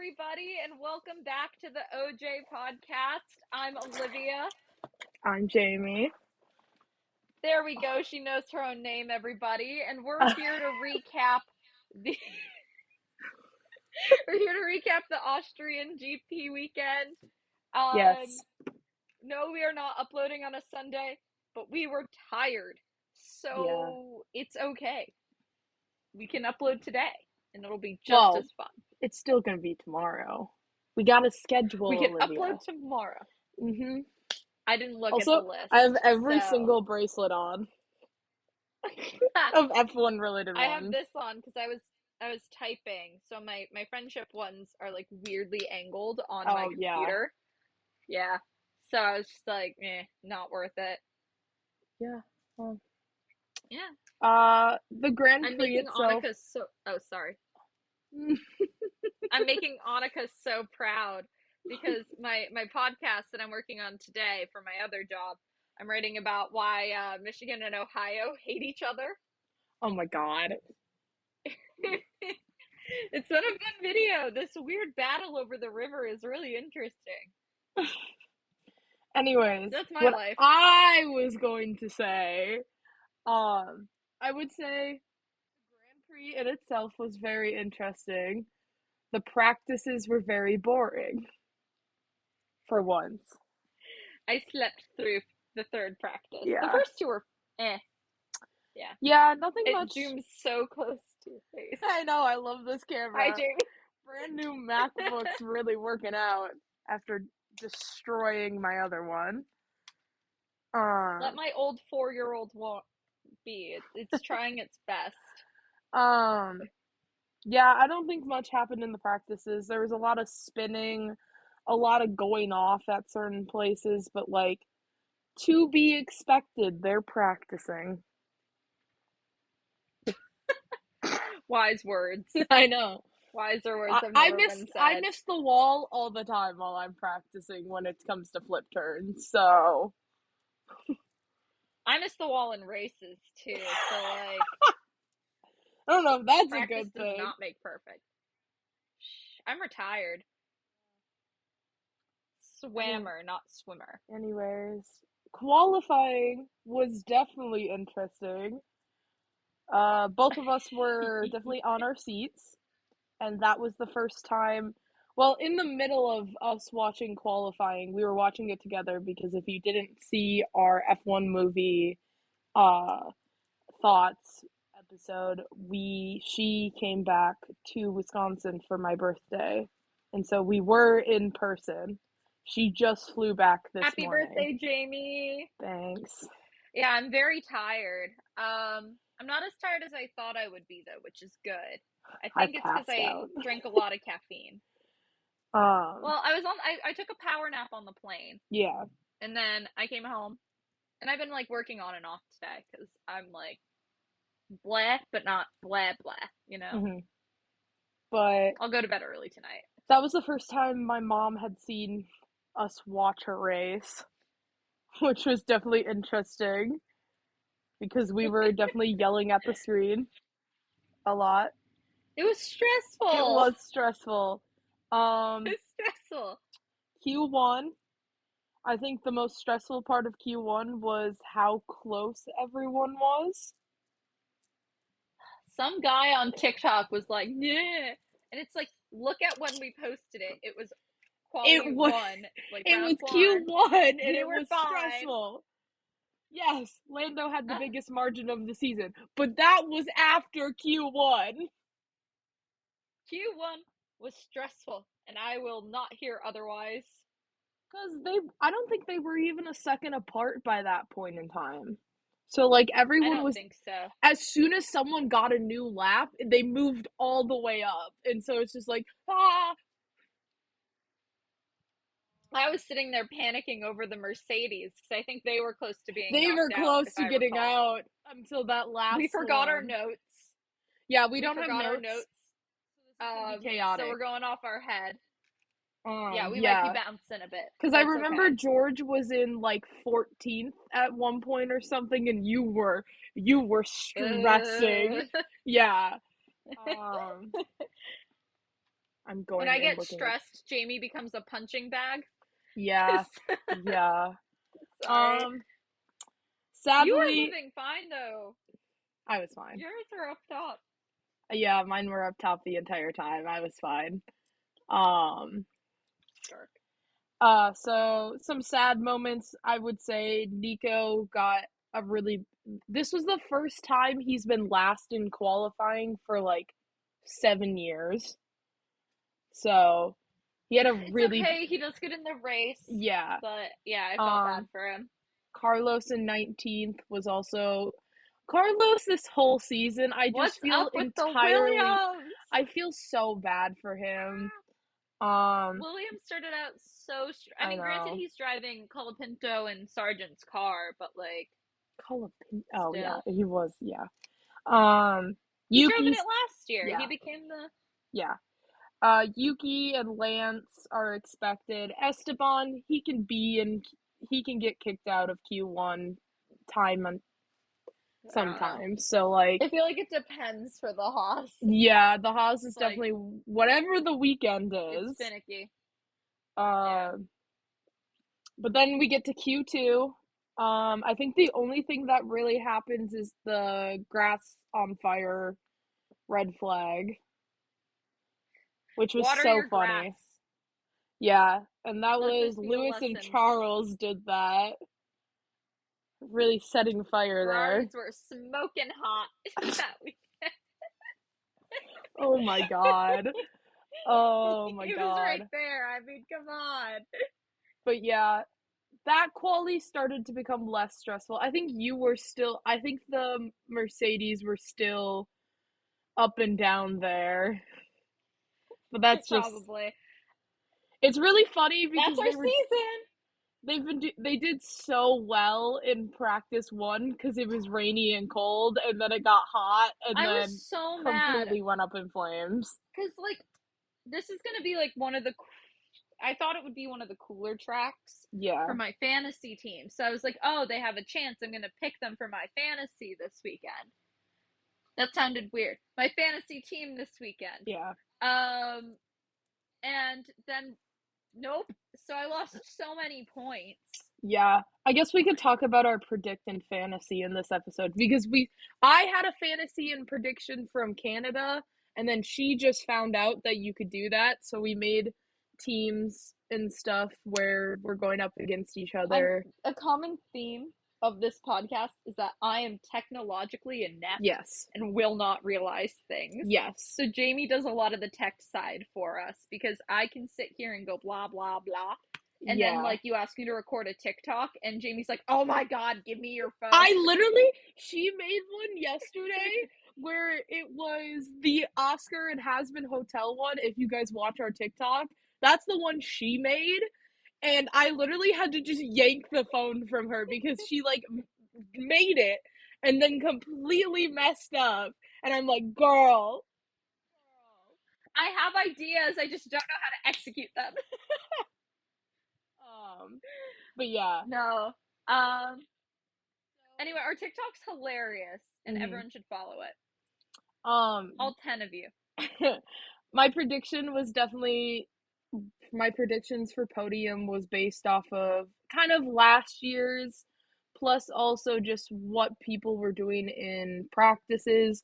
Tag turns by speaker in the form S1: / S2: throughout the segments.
S1: everybody, and welcome back to the OJ podcast. I'm Olivia.
S2: I'm Jamie.
S1: There we go. She knows her own name, everybody, and we're here to recap the Austrian GP weekend.
S2: Yes.
S1: No, we are not uploading on a Sunday, but we were tired, so It's okay. We can upload today, and it'll be just as fun.
S2: It's still gonna be tomorrow. We got a schedule.
S1: We can
S2: Olivia.
S1: upload tomorrow.
S2: Mm-hmm.
S1: I didn't look
S2: also,
S1: at the list.
S2: I have every single bracelet on of F1 related ones.
S1: I have this on because I was typing, so my friendship ones are like weirdly angled on my computer. Yeah. So I was just like, not worth it.
S2: Yeah. Well.
S1: Yeah.
S2: The Grand Prix itself.
S1: Oh, sorry. I'm making Annika so proud because my podcast that I'm working on today for my other job, I'm writing about why Michigan and Ohio hate each other.
S2: Oh my god.
S1: It's not a fun video. This weird battle over the river is really interesting.
S2: Anyways,
S1: that's my life.
S2: I was going to say, I would say the Grand Prix in itself was very interesting. The practices were very boring. For once.
S1: I slept through the third practice.
S2: Yeah.
S1: The first two were Yeah.
S2: Yeah, nothing much.
S1: It zooms so close to your face.
S2: I know, I love this camera.
S1: Hi, Jamie.
S2: Brand new MacBook's really working out after destroying my other one.
S1: Let my old 4-year-old be. It's trying its best.
S2: Yeah, I don't think much happened in the practices. There was a lot of spinning, a lot of going off at certain places, but like, to be expected, they're practicing.
S1: Wise words.
S2: I know.
S1: Wiser words have never been said.
S2: I miss the wall all the time while I'm practicing when it comes to flip turns, so...
S1: I miss the wall in races, too, so, like...
S2: I don't know if that's a good
S1: thing. Practice does not make perfect. I'm retired. Swammer, not swimmer.
S2: Anyways, qualifying was definitely interesting. Both of us were definitely on our seats, and that was the first time. Well, in the middle of us watching qualifying, we were watching it together because if you didn't see our F1 movie thoughts episode, she came back to Wisconsin for my birthday, and so we were in person. She just flew back this morning.
S1: Happy birthday, Jamie.
S2: Thanks.
S1: Yeah, I'm very tired. I'm not as tired as I thought I would be, though, which is good. I think it's because I drank a lot of caffeine. Well, I took a power nap on the plane.
S2: Yeah.
S1: And then I came home, and I've been, like, working on and off today, because I'm, like, blah, but not blah, blah, you know?
S2: Mm-hmm. But...
S1: I'll go to bed early tonight.
S2: That was the first time my mom had seen us watch her race, which was definitely interesting, because we were definitely yelling at the screen a lot.
S1: It was stressful.
S2: It was stressful.
S1: It was stressful.
S2: Q1, I think the most stressful part of Q1 was how close everyone was.
S1: Some guy on TikTok was like, yeah. And it's like, look at when we posted it. It was quality one. Like,
S2: it was Q1, and it was stressful. Yes, Lando had the biggest margin of the season, but that was after Q1.
S1: Q1 was stressful, and I will not hear otherwise.
S2: Because I don't think they were even a second apart by that point in time. So, like, everyone
S1: I don't think so.
S2: As soon as someone got a new lap, they moved all the way up. And so it's just like, ah!
S1: I was sitting there panicking over the Mercedes, because I think they were close to being
S2: They were close to getting out until that last
S1: We forgot our notes.
S2: Yeah, we don't have notes.
S1: Our notes.
S2: Chaotic.
S1: So we're going off our head. Yeah, we
S2: might
S1: be bouncing a bit.
S2: Because I remember George was in like 14th at one point or something, and you were stressing. Yeah. I'm
S1: When
S2: going
S1: I
S2: and
S1: get
S2: looking at.
S1: stressed, Jamie becomes a punching bag.
S2: Yeah, yeah.
S1: Sorry. You were
S2: Sadly,
S1: living fine though.
S2: I was fine.
S1: Yours are up top.
S2: Yeah, mine were up top the entire time. I was fine. Um,
S1: Dark.
S2: so some sad moments. I would say Nico got a really. This was the first time he's been last in qualifying for like 7 years. So he had a
S1: It's
S2: really.
S1: okay. He does good in the race.
S2: Yeah.
S1: But yeah, I felt bad for him.
S2: Carlos in 19th was also. Carlos this whole season, I just
S1: What's
S2: feel
S1: up with the
S2: entirely.
S1: Williams?
S2: I feel so bad for him.
S1: Williams started out so. I
S2: I
S1: mean, granted,
S2: know.
S1: he's driving Colapinto and Sargent's car, but like,
S2: Oh yeah,
S1: still,
S2: he was. Yeah.
S1: he drove in
S2: Yuki's.
S1: it last year.
S2: Yeah.
S1: He became the.
S2: Yeah. Yuki and Lance are expected. Esteban, he can get kicked out of Q1 time sometimes. So like,
S1: I feel like it depends for the Haas.
S2: yeah, the Haas is
S1: Like,
S2: definitely whatever the weekend
S1: it's
S2: is.
S1: finicky.
S2: Yeah. But then we get to Q2. I think the only thing that really happens is the grass on fire red flag, which was
S1: Water
S2: so
S1: your
S2: funny.
S1: grass.
S2: Yeah, and that
S1: Let
S2: was
S1: this be a
S2: Lewis and
S1: lesson.
S2: Charles did that. Really setting fire
S1: Ferraris
S2: there.
S1: were smoking hot that weekend.
S2: Oh my god. Oh my
S1: He was right
S2: god.
S1: there. I mean, come on.
S2: But yeah, that quali started to become less stressful. I think the Mercedes were still up and down there. But that's just
S1: Probably.
S2: it's really funny
S1: That's
S2: because
S1: our season.
S2: they did so well in practice 1 because it was rainy and cold, and then it got hot, and
S1: I was
S2: then
S1: so mad
S2: completely went up in flames.
S1: because, like, this is gonna be like one of the. I thought it would be one of the cooler tracks
S2: Yeah.
S1: for my fantasy team. So I was like, oh, they have a chance. I'm gonna pick them for my fantasy this weekend. That sounded weird. My fantasy team this weekend.
S2: Yeah.
S1: And then nope. So I lost so many points.
S2: Yeah. I guess we could talk about our predict and fantasy in this episode because I had a fantasy and prediction from Canada, and then she just found out that you could do that, so we made teams and stuff where we're going up against each other.
S1: A common theme of this podcast is that I am technologically inept.
S2: Yes.
S1: And will not realize things.
S2: Yes.
S1: So Jamie does a lot of the tech side for us because I can sit here and go blah blah blah. And then like you ask me to record a TikTok and Jamie's like, "Oh my god, give me your phone."
S2: She made one yesterday where it was the Oscar and Hasbin Hotel one. If you guys watch our TikTok, that's the one she made. And I literally had to just yank the phone from her because she like made it and then completely messed up. And I'm like, girl.
S1: I have ideas, I just don't know how to execute them.
S2: But yeah.
S1: No. Anyway, our TikTok's hilarious and everyone should follow it. All 10 of you.
S2: My predictions for podium was based off of kind of last year's, plus also just what people were doing in practices.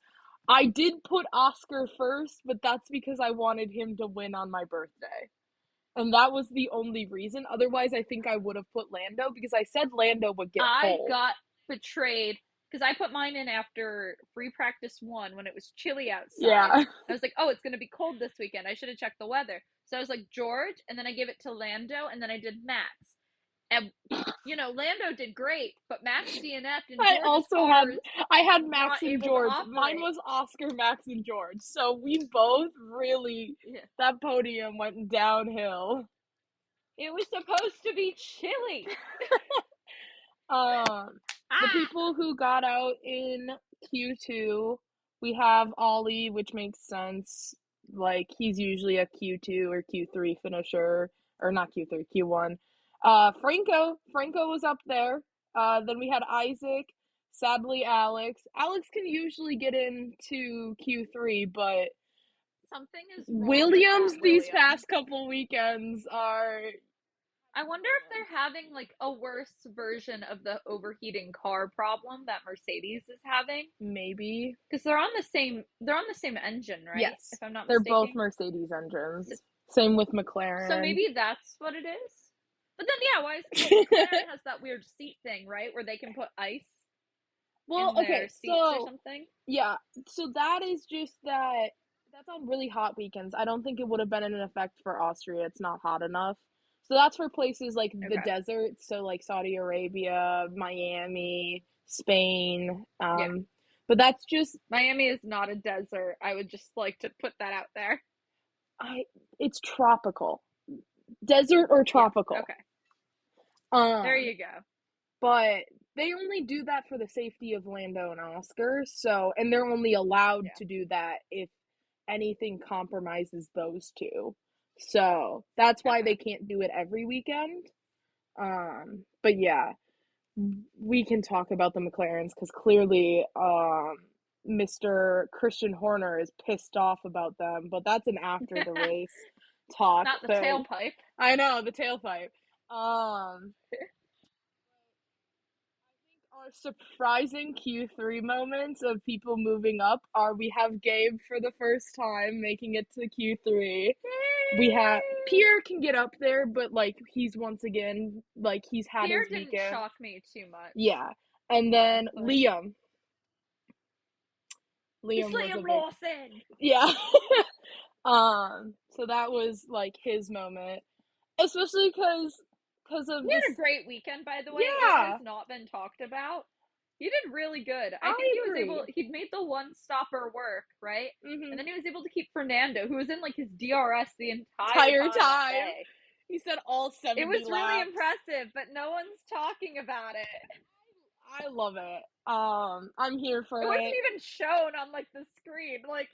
S2: I did put Oscar first, but that's because I wanted him to win on my birthday. And that was the only reason. Otherwise, I think I would have put Lando because I said Lando would get pole.
S1: I got betrayed because I put mine in after free practice 1 when it was chilly outside.
S2: Yeah.
S1: I was like, oh, it's going to be cold this weekend. I should have checked the weather. So I was like, George, and then I gave it to Lando, and then I did Max. And, you know, Lando did great, but Max DNF'd, and
S2: I had Max and George. Mine was Oscar, Max, and George. So we both really, that podium went downhill.
S1: It was supposed to be chilly.
S2: The people who got out in Q2, we have Ollie, which makes sense. Like, he's usually a Q2 or Q3 finisher, or not Q3, Q1. Franco was up there. Then we had Isaac, sadly Alex. Alex can usually get into Q3, but
S1: something is wrong with
S2: Williams
S1: that
S2: these
S1: Williams.
S2: past couple weekends are...
S1: I wonder if they're having like a worse version of the overheating car problem that Mercedes is having.
S2: Maybe.
S1: Because they're on the same engine, right?
S2: Yes.
S1: If I'm not
S2: They're both
S1: mistaken.
S2: Mercedes engines. Same with McLaren.
S1: So maybe that's what it is. But then yeah, why is McLaren has that weird seat thing, right? Where they can put ice in their seats or something.
S2: Yeah. So that is just that's on really hot weekends. I don't think it would have been in effect for Austria. It's not hot enough. So that's for places like the desert, so like Saudi Arabia, Miami, Spain.
S1: Yeah.
S2: But that's just...
S1: Miami is not a desert. I would just like to put that out there.
S2: It's tropical. Desert or tropical.
S1: Yeah, okay. There you go.
S2: But they only do that for the safety of Lando and Oscar, and they're only allowed to do that if anything compromises those two. So that's why they can't do it every weekend. But yeah, we can talk about the McLarens because clearly Mr. Christian Horner is pissed off about them, but that's an after the race talk.
S1: Not the tailpipe.
S2: I know, the tailpipe. Our surprising Q3 moments of people moving up are we have Gabe for the first time making it to Q3. We have Pierre can get up there, but like he's once again like he's had
S1: Pierre
S2: his weekend.
S1: Pierre didn't shock me too much.
S2: Yeah, and then Liam.
S1: Liam Lawson.
S2: Yeah. So that was like his moment, especially because of
S1: he had a great weekend, by the way.
S2: Yeah.
S1: It has not been talked about. He did really good. I think he'd made the one stopper work, right?
S2: Mm-hmm.
S1: And then he was able to keep Fernando, who was in like his DRS the entire time.
S2: He said all 70
S1: It was
S2: laps.
S1: really impressive, but no one's talking about it.
S2: I love it. I'm here for it.
S1: It wasn't even shown on like the screen. Like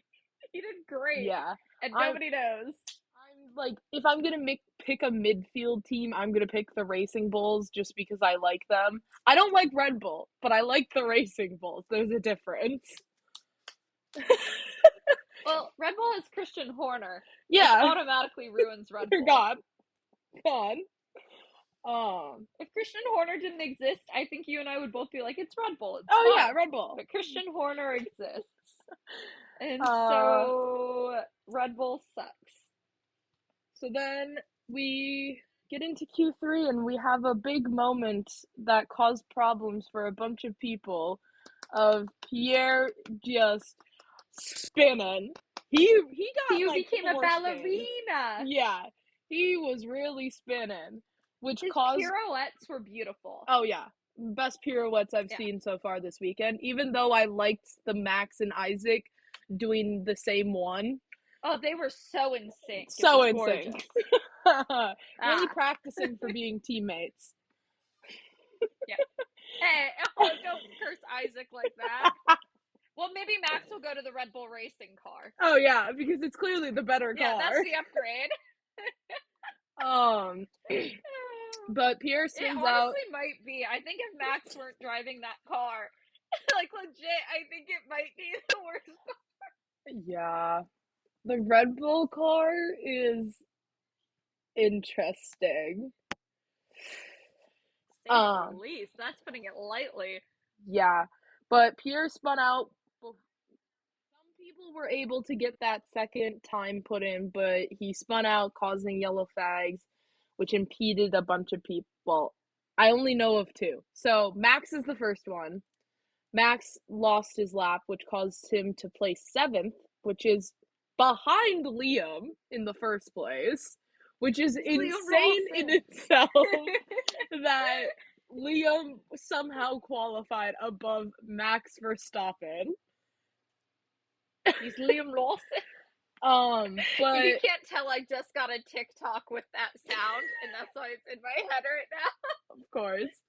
S1: he did great.
S2: Yeah.
S1: And nobody knows.
S2: I'm like, if I'm gonna pick a midfield team, I'm gonna pick the Racing Bulls just because I like them. I don't like Red Bull, but I like the Racing Bulls. There's a difference.
S1: Well, Red Bull has Christian Horner.
S2: Yeah.
S1: Which automatically ruins Red Bull.
S2: Gone.
S1: If Christian Horner didn't exist, I think you and I would both be like, it's Red Bull. It's
S2: fine.
S1: Yeah,
S2: Red Bull.
S1: But Christian Horner exists. And so Red Bull sucks.
S2: So then we get into Q3 and we have a big moment that caused problems for a bunch of people of Pierre just spinning. He
S1: became a ballerina.
S2: Yeah, he was really spinning, which
S1: His
S2: caused
S1: pirouettes were beautiful.
S2: Oh yeah, best pirouettes I've seen so far this weekend. Even though I liked the Max and Isaac doing the same one.
S1: Oh, they were so in sync.
S2: So in sync. Really practicing for being teammates.
S1: Yeah. Hey, don't curse Isaac like that. Well, maybe Max will go to the Red Bull racing car.
S2: Oh yeah, because it's clearly the better car.
S1: Yeah, that's the upgrade.
S2: But Pierre spins
S1: out. It honestly might be. I think if Max weren't driving that car, like legit, I think it might be the worst car.
S2: Yeah. The Red Bull car is interesting.
S1: At least that's putting it lightly.
S2: Yeah, but Pierre spun out. Some people were able to get that second time put in, but he spun out, causing yellow flags, which impeded a bunch of people. Well, I only know of two. So Max is the first one. Max lost his lap, which caused him to place 7th, which is behind Liam in the first place, which is insane in itself that Liam somehow qualified above Max Verstappen.
S1: He's Liam Lawson.
S2: But
S1: if you can't tell, I just got a TikTok with that sound, and that's why it's in my head right now.
S2: Of course.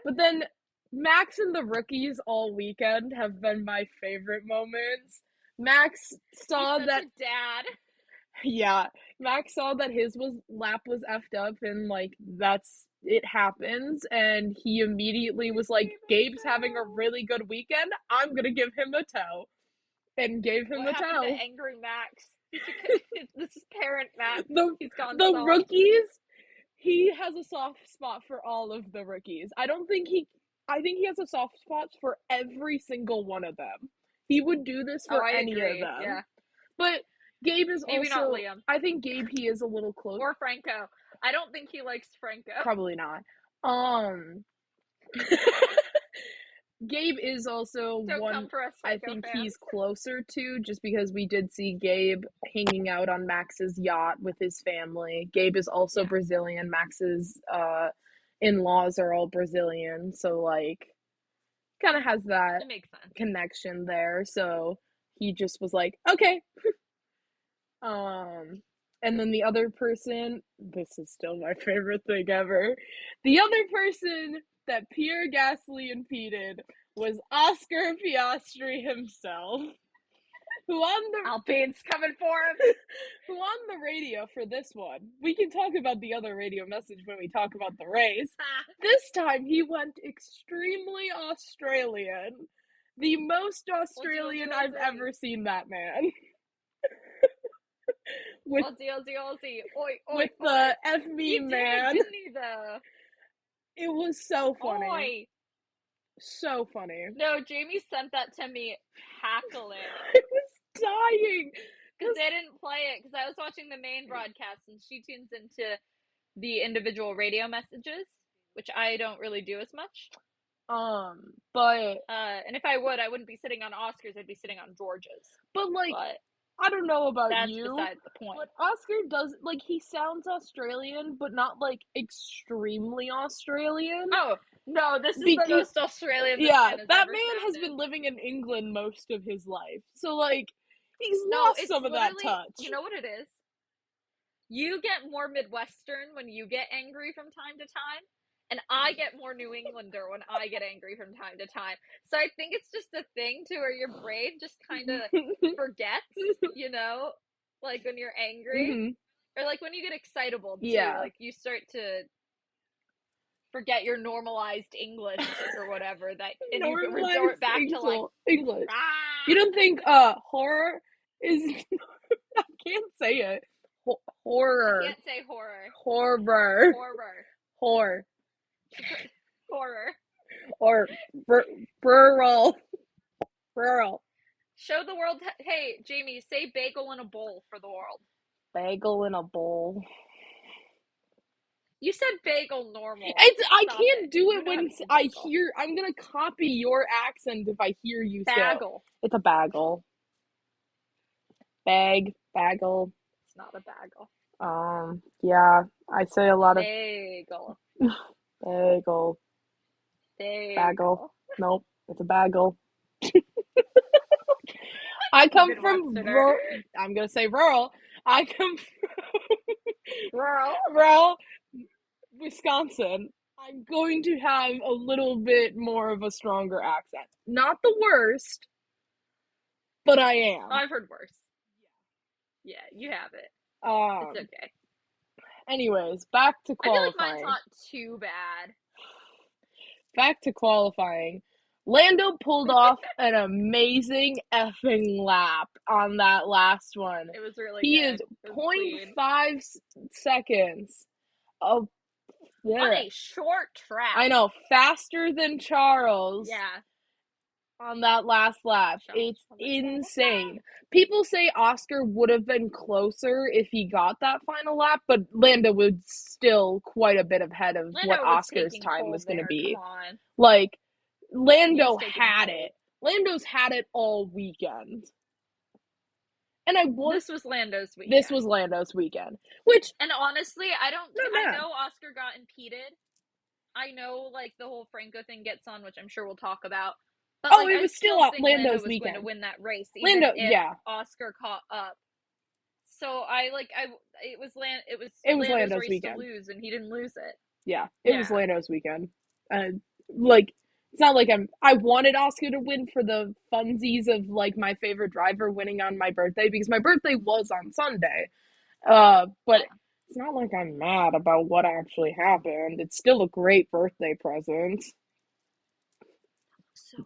S2: But then Max and the rookies all weekend have been my favorite moments. Max saw that
S1: dad.
S2: Yeah, Max saw that his lap was effed up, and like it happens, and he immediately was like, Gabe's having a really good weekend, I'm gonna give him a tow. and gave him
S1: what
S2: the
S1: happened
S2: towel.
S1: to angry Max? This is parent Max. He's gone
S2: The
S1: soft.
S2: rookies, he has a soft spot for all of the rookies. I think he has a soft spot for every single one of them. He would do this for any of them.
S1: Yeah.
S2: But Gabe is
S1: maybe
S2: also,
S1: not Liam.
S2: I think Gabe, he is a little close.
S1: Or Franco. I don't think he likes Franco.
S2: Probably not. Gabe is also one I think he's closer to, just because we did see Gabe hanging out on Max's yacht with his family. Gabe is also Brazilian. Max's in-laws are all Brazilian, so like kind of has that connection there. So he just was like, okay. And then the other person, this is still my favorite thing ever. The other person that Pierre Gasly impeded was Oscar Piastri himself, who on the
S1: Alpine's coming for him.
S2: Who on the radio for this one. We can talk about the other radio message when we talk about the race. This time he went extremely Australian. The most Australian I've ever seen that man. With the F me man.
S1: Didn't he, though?
S2: It was so funny. So funny.
S1: No, Jamie sent that to me cackling.
S2: I was dying.
S1: Because they didn't play it, because I was watching the main broadcast, and she tunes into the individual radio messages, which I don't really do as much.
S2: But
S1: and if I would, I wouldn't be sitting on Oscar's, I'd be sitting on George's.
S2: But I don't know about
S1: that's
S2: you.
S1: That's beside the point.
S2: But Oscar does, like, he sounds Australian, but not, like, extremely Australian.
S1: Oh, no, this is the most Australian
S2: that man has been living in England most of his life. So, like, he's lost some of that touch.
S1: You know what it is? You get more Midwestern when you get angry from time to time. And I get more New Englander when I get angry from time to time. So I think it's just a thing to where your brain just kind of forgets, you know, like when you're angry, or like when you get excitable too. Like you start to forget your normalized English or whatever, that and you can resort back to like
S2: English. You don't think horror is? I can't say it. Horror.
S1: You can't say horror.
S2: Horror. Horror.
S1: Horror.
S2: Or rural.
S1: Show the world. Hey, Jamie, say bagel in a bowl for the world.
S2: Bagel in a bowl.
S1: You said bagel normal.
S2: I can't do it when I hear. I'm gonna copy your accent if I hear you say
S1: bagel.
S2: It's a bagel. Bagel.
S1: It's not a bagel.
S2: Yeah, I say a lot of
S1: bagel.
S2: Bagel. Nope, it's a bagel. I come from rural. I'm gonna say rural. I come from rural Wisconsin. I'm going to have a little bit more of a stronger accent. Not the worst, but I am.
S1: I've heard worse. Yeah, you have it. It's okay.
S2: Anyways, back to qualifying.
S1: I feel like mine's not too bad.
S2: Back to qualifying. Lando pulled off an amazing effing lap on that last one.
S1: It was really
S2: He
S1: good.
S2: is 0.5 seconds of
S1: on a short track.
S2: I know, faster than Charles.
S1: Yeah.
S2: On that last lap. It's insane. People say Oscar would have been closer if he got that final lap, but Lando was still quite a bit ahead of what Oscar's time was going to be.
S1: Come on.
S2: Like, Lando had it. Lando's had it all weekend. And
S1: this was Lando's weekend.
S2: This was Lando's weekend. Which,
S1: and honestly, I know Oscar got impeded. I know, like, the whole Franco thing gets on, which I'm sure we'll talk about. But,
S2: it was still Lando's weekend.
S1: Going to win that race, even if Oscar caught up. So it was Lando's race weekend to lose, and he didn't lose it.
S2: Yeah, it was Lando's weekend. Like, it's not like I wanted Oscar to win for the funsies of, like, my favorite driver winning on my birthday, because my birthday was on Sunday. But it's not like I'm mad about what actually happened. It's still a great birthday present.
S1: So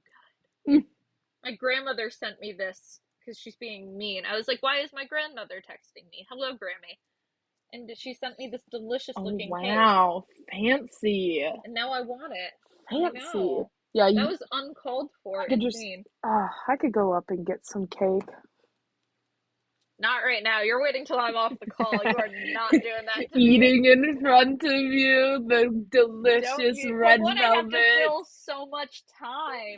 S1: good. My grandmother sent me this because she's being mean. I was like, why is my grandmother texting me? Hello, Grammy. And she sent me this delicious
S2: Oh,
S1: looking cake.
S2: wow. Fancy.
S1: And now I want it. I
S2: Fancy.
S1: know.
S2: Yeah,
S1: That was uncalled for,
S2: I could just,
S1: insane.
S2: I could go up and get some cake.
S1: Not right now. You're waiting till I'm off the call. You are not doing that to me.
S2: Eating in front of you the delicious red
S1: But when I have
S2: velvet.
S1: to fill so much time.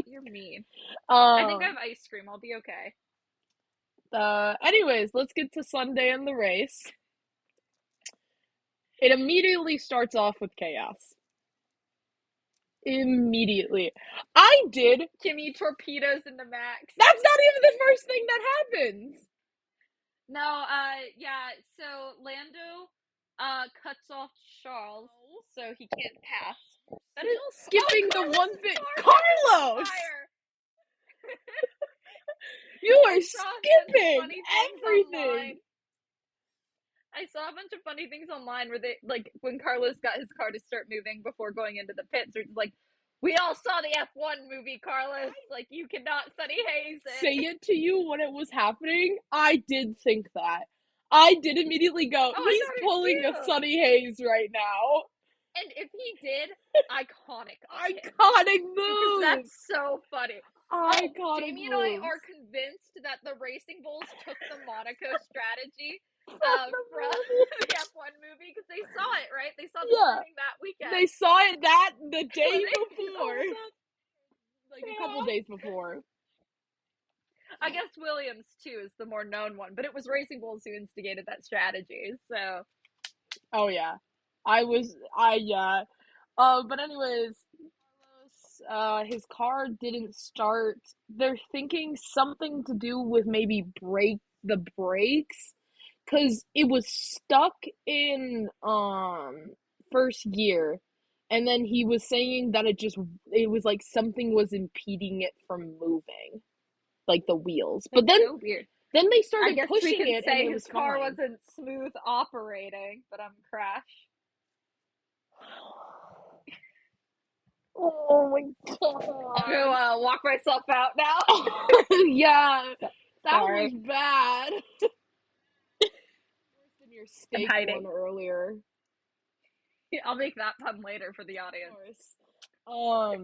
S1: You're mean. I think I have ice cream. I'll be okay.
S2: Anyways, let's get to Sunday and the race. It immediately starts off with chaos. Immediately. I did.
S1: Kimmy torpedoes into Max.
S2: That's not even the first thing that happens.
S1: No, yeah, so Lando, cuts off Charles, so he can't pass.
S2: That is skipping the one thing. Carlos! You are skipping everything!
S1: I saw a bunch of funny things online where they, like, when Carlos got his car to start moving before going into the pits, it's like, we all saw the F1 movie, Carlos. Like, you cannot Sunny Hayes it.
S2: Say it to you when it was happening. I did think that. I did immediately go, he's pulling a Sunny Hayes right now.
S1: And if he did, iconic.
S2: Iconic move.
S1: Because that's so funny.
S2: Iconic
S1: Jamie and I are convinced that the Racing Bulls took the Monaco strategy from the F1 movie because they saw it, right? They saw the screening that weekend.
S2: They saw it the day before. Like a couple days before.
S1: I guess Williams, too, is the more known one, but it was Racing Bulls who instigated that strategy, so.
S2: Oh, yeah. Yeah. But anyways, Carlos, his car didn't start. They're thinking something to do with maybe the brakes, because it was stuck in, first gear, and then he was saying that it was like something was impeding it from moving. Like the wheels. But then
S1: so weird.
S2: Then they started
S1: I guess
S2: pushing
S1: we can
S2: it,
S1: say
S2: and
S1: his car wasn't smooth operating, but I'm crashed.
S2: Oh my god!
S1: I'm gonna walk myself out now.
S2: Yeah, that
S1: Sorry.
S2: was bad. Worse than your steak one earlier.
S1: I'll make that pun later for the audience.
S2: I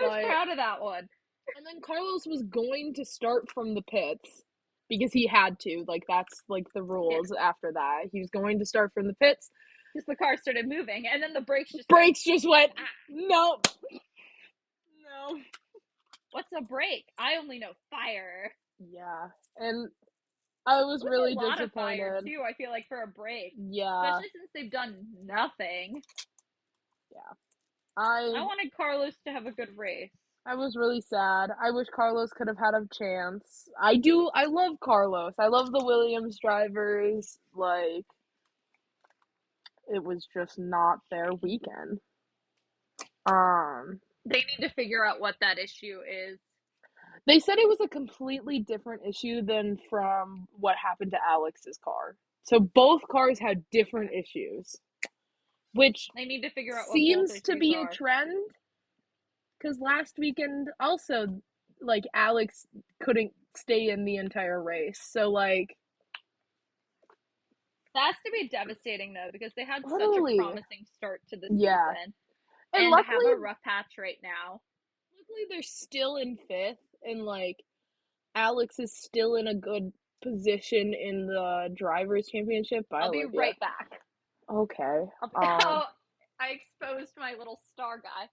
S1: was proud of that one.
S2: And then Carlos was going to start from the pits because he had to. Like, that's like the rules after that. He was going to start from the pits.
S1: Because the car started moving, and then the brakes
S2: just went, no. No.
S1: What's a brake? I only know fire.
S2: Yeah. And I was really disappointed.
S1: Of fire too, I feel like, for a brake.
S2: Yeah.
S1: Especially since they've done nothing.
S2: Yeah.
S1: I wanted Carlos to have a good race.
S2: I was really sad. I wish Carlos could have had a chance. I love Carlos. I love the Williams drivers. Like, it was just not their weekend.
S1: They need to figure out what that issue is.
S2: They said it was a completely different issue than from what happened to Alex's car. So both cars had different issues, which
S1: they need to figure out what
S2: seems to be a trend. Because last weekend also, like, Alex couldn't stay in the entire race. So, like,
S1: that has to be devastating, though, because they had such a promising start to the season. And luckily, have a rough patch right now.
S2: Luckily, they're still in 5th, and, like, Alex is still in a good position in the Drivers' Championship.
S1: I'll be right back.
S2: Okay.
S1: I exposed my little star guy.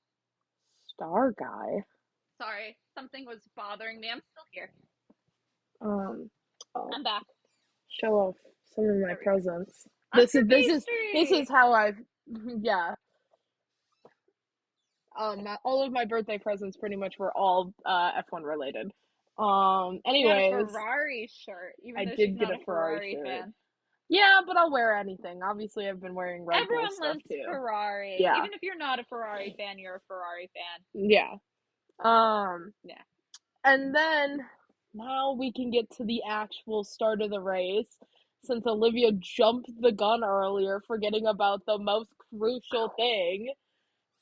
S2: Star guy?
S1: Sorry, something was bothering me. I'm still here.
S2: I'm
S1: back.
S2: Show off some of my presents. This is how I've all of my birthday presents pretty much were all F1 related. Anyways,
S1: you got a Ferrari shirt. Even though
S2: did get
S1: a Ferrari shirt. Fan.
S2: Yeah, but I'll wear anything. Obviously, I've been wearing Red Bull stuff too.
S1: Everyone loves Ferrari.
S2: Yeah.
S1: Even if you're not a Ferrari fan, you're a Ferrari fan.
S2: Yeah.
S1: Yeah.
S2: And then now we can get to the actual start of the race, since Olivia jumped the gun earlier, forgetting about the most crucial thing.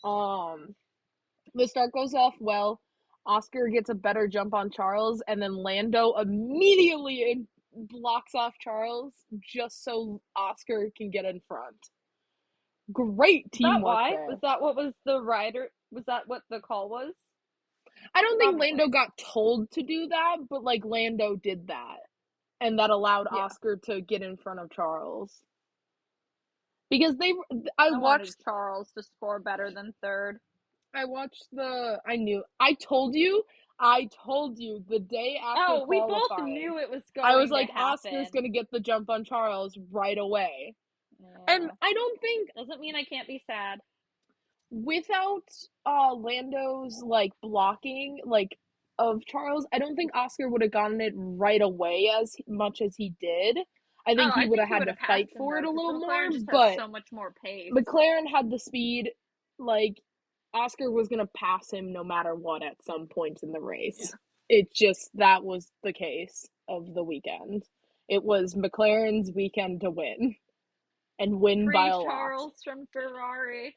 S2: The start goes off well. Oscar gets a better jump on Charles, and then Lando immediately blocks off Charles just so Oscar can get in front. Great teamwork there.
S1: Was that what was the rider? Was that what the call was?
S2: I don't think Lando got told to do that, but like Lando did that. And that allowed Oscar to get in front of Charles. Because I watched
S1: Charles to score better than third.
S2: I told you the day after qualifying.
S1: We both knew it was going
S2: I was like,
S1: to happen.
S2: Oscar's going to get the jump on Charles right away. Yeah. And I don't think...
S1: Doesn't mean I can't be sad.
S2: Without Lando's, like, blocking, like, of Charles, I don't think Oscar would have gotten it right away as much as he did. I think he would have had to fight for it a little more, but
S1: so much more pace.
S2: McLaren had the speed. Like, Oscar was going to pass him no matter what at some point in the race. Yeah. That was the case of the weekend. It was McLaren's weekend to win. And win by a lot.
S1: Charles from Ferrari.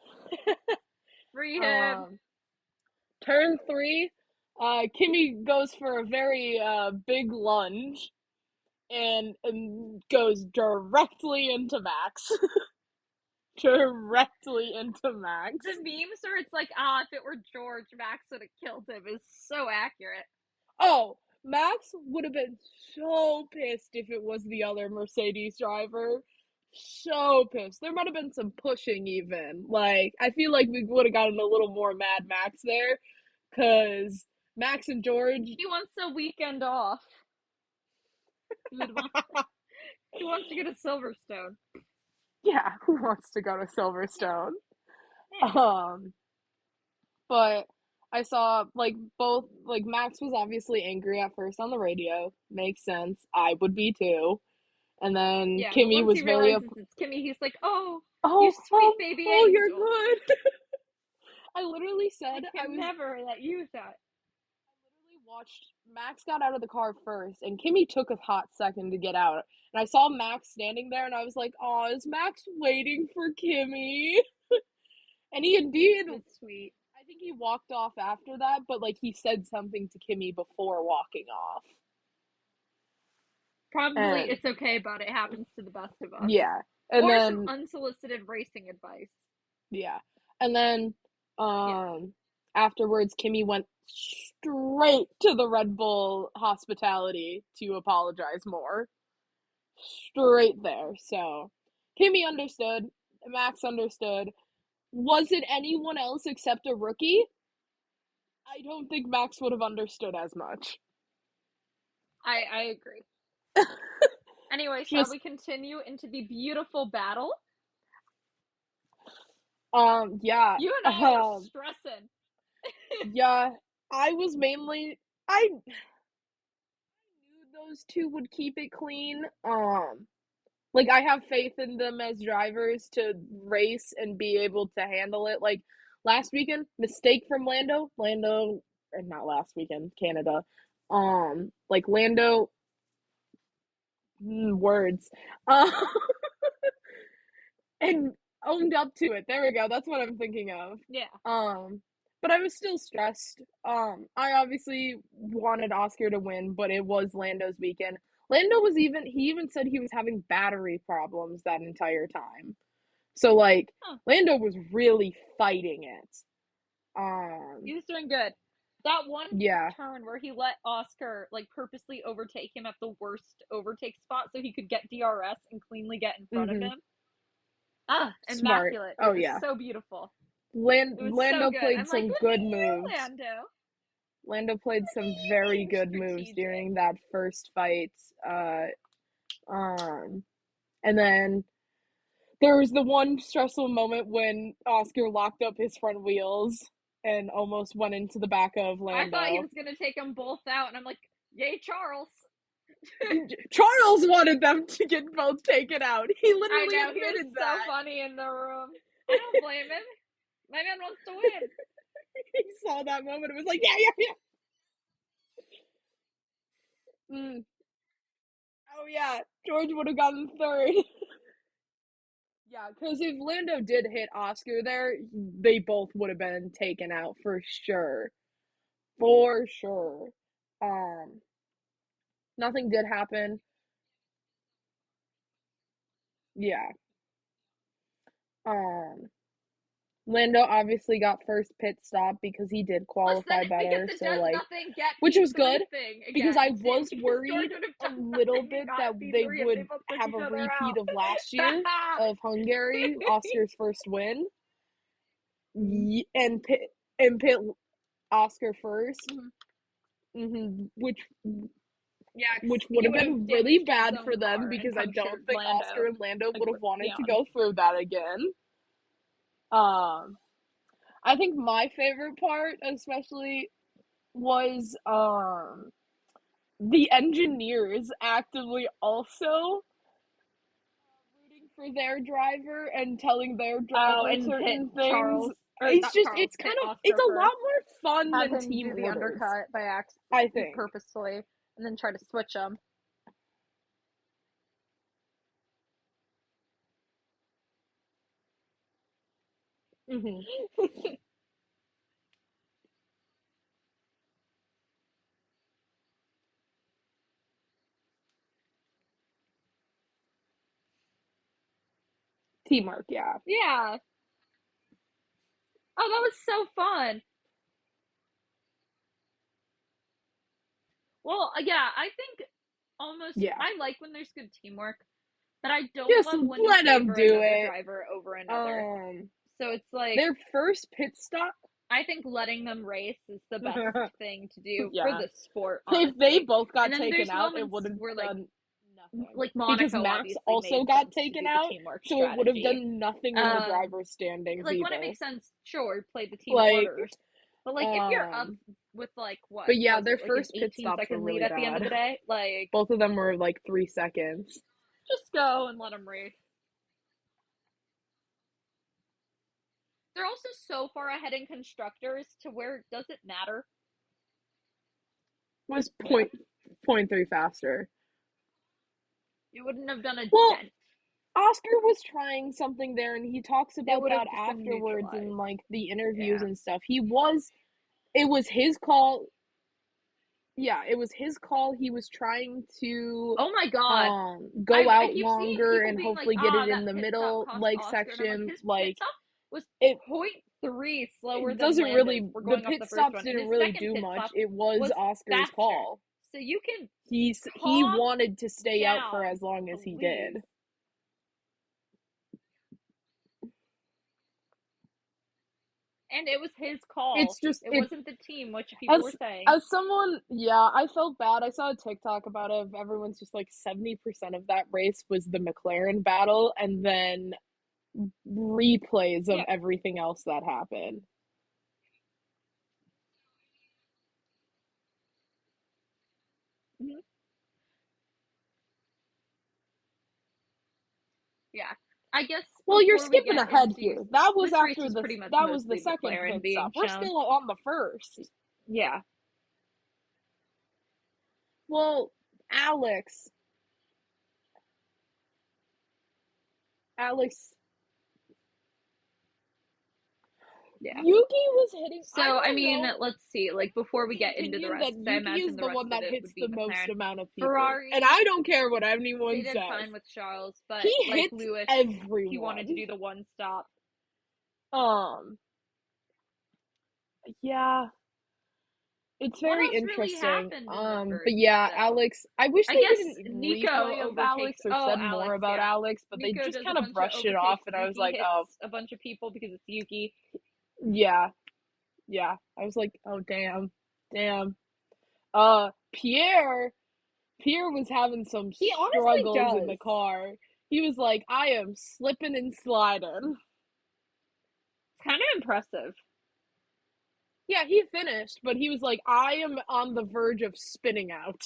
S1: Free him.
S2: Turn 3, Kimi goes for a very big lunge and goes directly into Max. Directly into Max.
S1: The memes where it's like, if it were George, Max would have killed him is so accurate.
S2: Oh, Max would have been so pissed if it was the other Mercedes driver. So pissed. There might have been some pushing even. Like, I feel like we would have gotten a little more Mad Max there. Because Max and George...
S1: He wants a weekend off. He wants to go to Silverstone.
S2: Yeah, who wants to go to Silverstone? Yeah. But I saw, like, both... Like, Max was obviously angry at first on the radio. Makes sense. I would be too. And then Kimi was very...
S1: It's Kimi, he's like, oh, you sweet baby angel.
S2: Oh, you're good. I literally said
S1: I never let you that.
S2: I literally watched... Max got out of the car first, and Kimi took a hot second to get out. And I saw Max standing there, and I was like, oh, is Max waiting for Kimi? And he indeed...
S1: That's sweet.
S2: I think he walked off after that, but, like, he said something to Kimi before walking off.
S1: Probably it's okay, but it happens to the best of us.
S2: Yeah.
S1: And or then, some unsolicited racing advice.
S2: Yeah. And then afterwards, Kimi went straight to the Red Bull hospitality to apologize more. Straight there. So, Kimi understood. Max understood. Was it anyone else except a rookie? I don't think Max would have understood as much.
S1: I agree. Anyway, shall we continue into the beautiful battle?
S2: Yeah.
S1: You and I are stressing.
S2: Yeah, I was mainly... I knew those two would keep it clean. Like, I have faith in them as drivers to race and be able to handle it. Like, last weekend, mistake from Lando, or not last weekend, Canada. Like, Lando... words. And owned up to it. There we go. That's what I'm thinking of.
S1: Yeah.
S2: But I was still stressed. I obviously wanted Oscar to win, but it was Lando's weekend. Lando he even said he was having battery problems that entire time. So, like, Lando was really fighting it.
S1: He was doing good. That one turn where he let Oscar, like, purposely overtake him at the worst overtake spot so he could get DRS and cleanly get in front of him. Immaculate.
S2: Oh,
S1: it was so beautiful.
S2: Lando played some good moves.
S1: Lando
S2: played some very good moves during that first fight. And then there was the one stressful moment when Oscar locked up his front wheels and almost went into the back of Lando.
S1: I thought he was going to take them both out, and I'm like, yay, Charles.
S2: Charles wanted them to get both taken out. He literally admitted that.
S1: He was so funny in the room. I don't blame him. My man wants to win.
S2: He saw that moment and was like, yeah. Oh, yeah. George would have gotten third. Yeah, because if Lando did hit Oscar there, they both would have been taken out for sure. For sure. Nothing did happen. Yeah. Um, Lando obviously got first pit stop because he did qualify better,
S1: the
S2: so
S1: does
S2: like,
S1: nothing get
S2: which was good
S1: thing again,
S2: because I
S1: too,
S2: was
S1: because
S2: worried a little bit that they would have a repeat of last year of Hungary, Oscar's first win, and pit Oscar first, which would have been really bad for them because I don't think
S1: Lando.
S2: Oscar and Lando would have wanted to go through that again. I think my favorite part, especially, was the engineers actively also rooting for their driver and telling their driver certain things.
S1: Charles,
S2: it's kind of it's a lot more fun
S1: have
S2: than
S1: him
S2: team
S1: do the
S2: orders,
S1: undercut by accident,
S2: I think,
S1: purposefully, and then try to switch them.
S2: Teamwork, yeah.
S1: Yeah. Oh, that was so fun. Well, yeah, I think I like when there's good teamwork, but I don't
S2: just
S1: love when
S2: let
S1: you
S2: them do
S1: another
S2: it.
S1: driver over another. So it's like
S2: their first pit stop.
S1: I think letting them race is the best thing to do for the sport.
S2: Honestly. If they both got taken out, it would have done nothing.
S1: Like Monaco,
S2: because Max also got taken out, so it would have done nothing in the driver's standings.
S1: Like
S2: either.
S1: when it makes sense, sure, play the team orders. But like if you're up with like what?
S2: But yeah, their
S1: like
S2: first pit stops were really
S1: at
S2: bad.
S1: the end of the day. Like
S2: both of them were like 3 seconds.
S1: Just go and let them race. They're also so far ahead in constructors to where it doesn't matter.
S2: It was point 3 faster.
S1: You wouldn't have done a dent.
S2: Oscar was trying something there, and he talks about that afterwards in like the interviews and stuff. It was his call. Yeah, it was his call. He was trying to
S1: oh my god
S2: go out longer and hopefully get it in the middle leg section. Like
S1: was 0.3 slower.
S2: It doesn't really. The pit stops didn't really do much. It was Oscar's call.
S1: So you can.
S2: He wanted to stay out for as long as he did.
S1: And it was his call.
S2: It's just
S1: it wasn't the team, which people were saying.
S2: As someone, I felt bad. I saw a TikTok about it. Everyone's just like 70% of that race was the McLaren battle, and then replays of everything else that happened.
S1: Yeah, I guess.
S2: Well, you're skipping ahead here. That was after that was the second pit stop. We're still on the first.
S1: Yeah.
S2: Well, Alex.
S1: Yeah.
S2: Yuki was hitting.
S1: So I mean, let's see. Like before we get into the rest,
S2: I imagine
S1: the
S2: one that hits the most amount of people.
S1: Ferrari,
S2: and I don't care what anyone
S1: says. They did fine with Charles, but he hit Lewis,
S2: everyone.
S1: He wanted to do the one stop.
S2: Yeah. It's very interesting. But yeah, Alex. I wish they didn't replay of Alex or said more about Alex, but
S1: Nico
S2: they just kind of brushed it off, and I was like, oh,
S1: a bunch of people because it's Yuki.
S2: Yeah. I was like, oh damn. Pierre was having some struggles in the car. He was like, I am slipping and sliding.
S1: It's kind of impressive.
S2: Yeah, he finished, but he was like, I am on the verge of spinning out.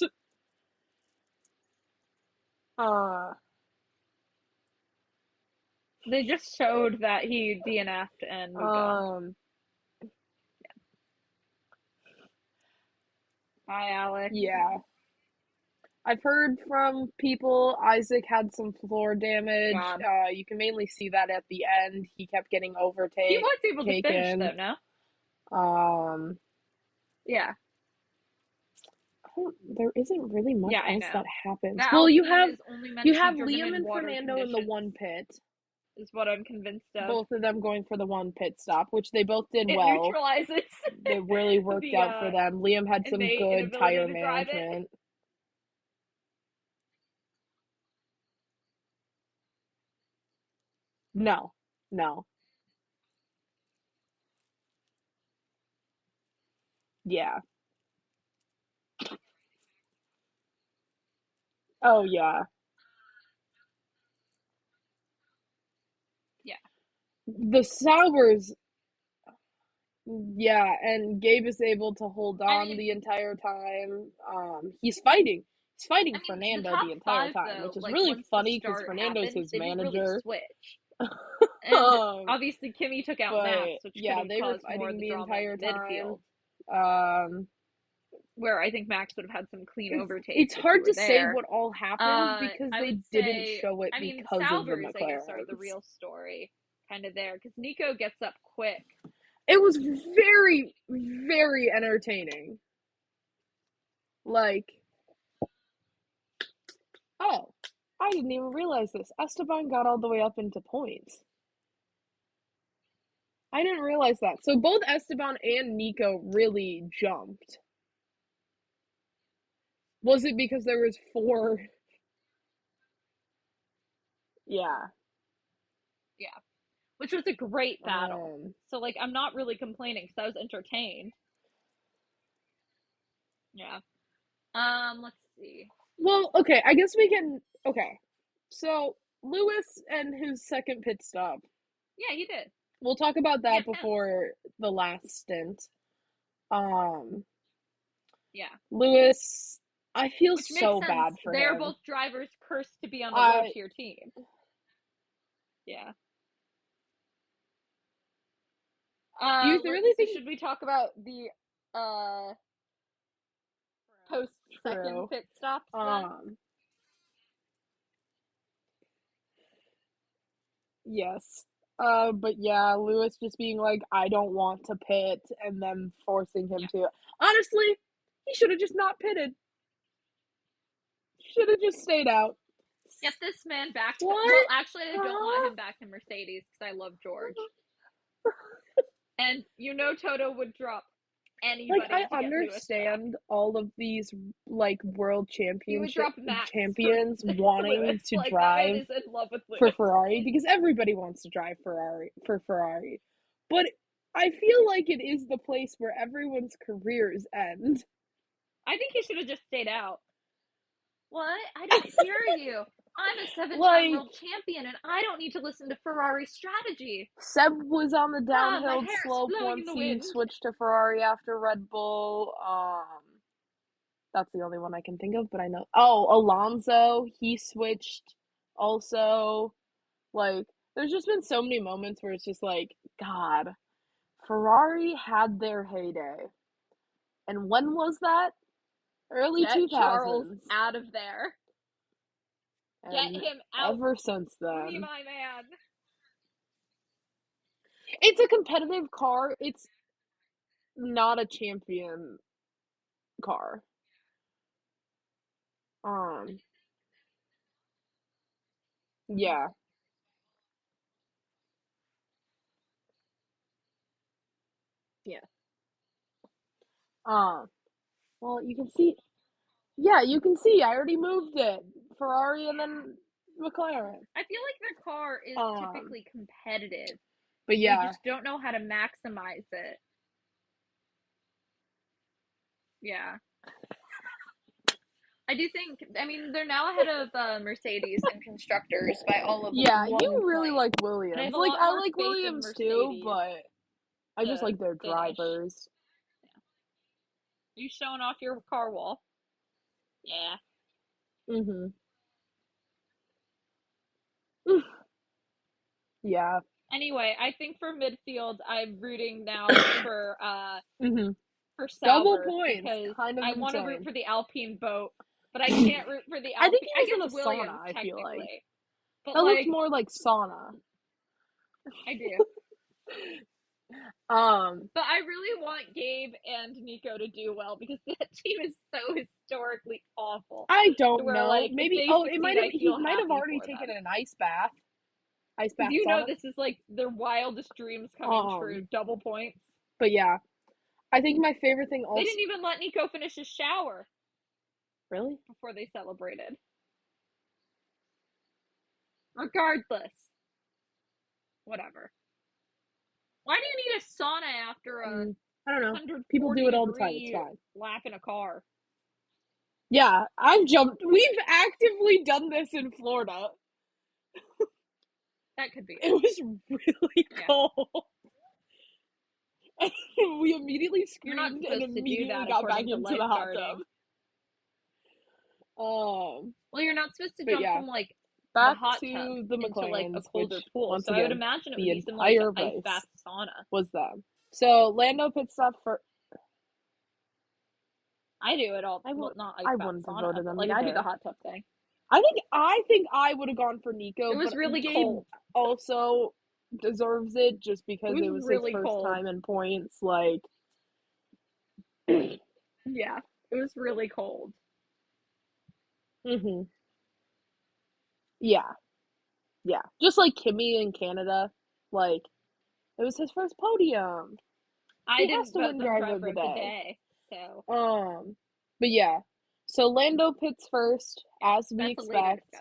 S1: They just showed that he DNF'd and moved on. Hi, Alex.
S2: Yeah. I've heard from people Isaac had some floor damage. You can mainly see that at the end. He kept getting overtaken.
S1: He was able to finish though, no?
S2: Yeah. there isn't really much else that happens.
S1: The
S2: well, you
S1: Alpine
S2: have
S1: is only meant to be driven
S2: Liam
S1: in
S2: and
S1: water
S2: Fernando in the
S1: conditions,
S2: one pit.
S1: is what I'm convinced of.
S2: Both of them going for the one pit stop, which they both did
S1: it
S2: well.
S1: Neutralizes.
S2: It really worked out for them. Liam had some good tire management. No. Yeah. Oh, yeah.
S1: Yeah.
S2: The sours, yeah, and Gabe is able to hold on the entire time. He's fighting Fernando the entire time, which is really funny because Fernando's his manager.
S1: Really switch. And obviously Kimi took out Max, which could have caused more of the entire time. Midfield. Where I think Max would have had some clean overtakes.
S2: It's hard to say what all happened because they didn't show it because of the McLaren.
S1: I guess, are the real story kind of there because Nico gets up quick.
S2: It was very, very entertaining. Like, oh, I didn't even realize this. Esteban got all the way up into points. I didn't realize that. So both Esteban and Nico really jumped. Was it because there was 4? Yeah.
S1: Yeah. Which was a great battle. So, like, I'm not really complaining because I was entertained. Yeah. Let's see.
S2: Well, okay, I guess we can. Okay. So, Lewis and his second pit stop.
S1: Yeah, he did.
S2: We'll talk about that before the last stint.
S1: Yeah.
S2: Lewis, I feel so bad for him.
S1: They're both drivers cursed to be on the low tier team. Yeah.
S2: You really think?
S1: Should we talk about the post second pit stops then?
S2: Yes. But yeah, Lewis just being like, I don't want to pit, and them forcing him to. Honestly, he should have just not pitted. Should have just stayed out.
S1: Get this man back. Well, actually, I don't want him back in Mercedes because I love George. And Toto would drop anybody.
S2: Like, I understand all of these world champions wanting to drive for Ferrari because everybody wants to drive for Ferrari. But I feel like it is the place where everyone's careers end.
S1: I think he should have just stayed out. What? I don't hear you. I'm a 7-time world champion, and I don't need to listen to Ferrari strategy.
S2: Seb was on the downhill slope once he switched to Ferrari after Red Bull. That's the only one I can think of, but I know. Oh, Alonso, he switched also. Like, there's just been so many moments where it's just like, God, Ferrari had their heyday. And when was that? Early 2000s.
S1: Charles out of there.
S2: And
S1: get him out.
S2: Ever since then.
S1: Free my man.
S2: It's a competitive car. It's not a champion car. Yeah. Yeah. Well, you can see. Yeah, you can see. I already moved it. Ferrari and then McLaren.
S1: I feel like their car is typically competitive.
S2: But yeah.
S1: They just don't know how to maximize it. Yeah. I do think, they're now ahead of Mercedes and constructors by all of
S2: Yeah, you really like Williams. I like Williams too, but I just like their drivers.
S1: Yeah. Are you showing off your car wall? Yeah.
S2: Yeah.
S1: Anyway, I think for midfield, I'm rooting now for for Sauber.
S2: Double points.
S1: Because
S2: I
S1: want to root for the Alpine boat, but I can't root for the Alpine.
S2: I think he was in a
S1: Williams,
S2: sauna, I feel like.
S1: But
S2: that looks more like sauna.
S1: I do. But I really want Gabe and Nico to do well because that team is so historically awful.
S2: I don't
S1: where,
S2: know.
S1: like,
S2: Maybe.
S1: if they
S2: Oh,
S1: succeed,
S2: he
S1: I
S2: might
S1: feel
S2: have
S1: happy
S2: already
S1: for
S2: taken
S1: them.
S2: an ice bath. Ice bath.
S1: You know,
S2: sauna.
S1: this is like their wildest dreams coming true. Double points.
S2: But yeah, I think my favorite thing also.
S1: They didn't even let Nico finish his shower.
S2: Really?
S1: Before they celebrated. Regardless. Whatever. Why do you need a sauna after a
S2: I don't know. People do it all the time. It's fine.
S1: Lap in a car.
S2: Yeah, I've jumped. We've actively done this in Florida.
S1: That could be.
S2: It was really cold. And we immediately screamed and immediately got back into the hot tub.
S1: Well, you're not supposed to jump from like
S2: back
S1: the hot
S2: to
S1: tub
S2: the
S1: into like a
S2: McLarens,
S1: colder
S2: which,
S1: pool.
S2: once
S1: so
S2: again,
S1: I would imagine it would
S2: the
S1: be some like
S2: entire
S1: ice bath sauna.
S2: was them. So Lando pit stop for.
S1: I do it all. Well, not ice bath
S2: wouldn't
S1: sauna.
S2: have voted them.
S1: Like
S2: either.
S1: I do the hot tub thing.
S2: I think I would have gone for Nico.
S1: It was
S2: but
S1: really
S2: Gabe
S1: cold.
S2: Also deserves it just because it was
S1: really
S2: his first
S1: cold.
S2: time in points. Like,
S1: yeah, it was really cold.
S2: Mhm. Yeah. Just like Kimmy in Canada, like it was his first podium.
S1: I didn't vote them driver of the day. So.
S2: But yeah. So Lando pits first, as we expect.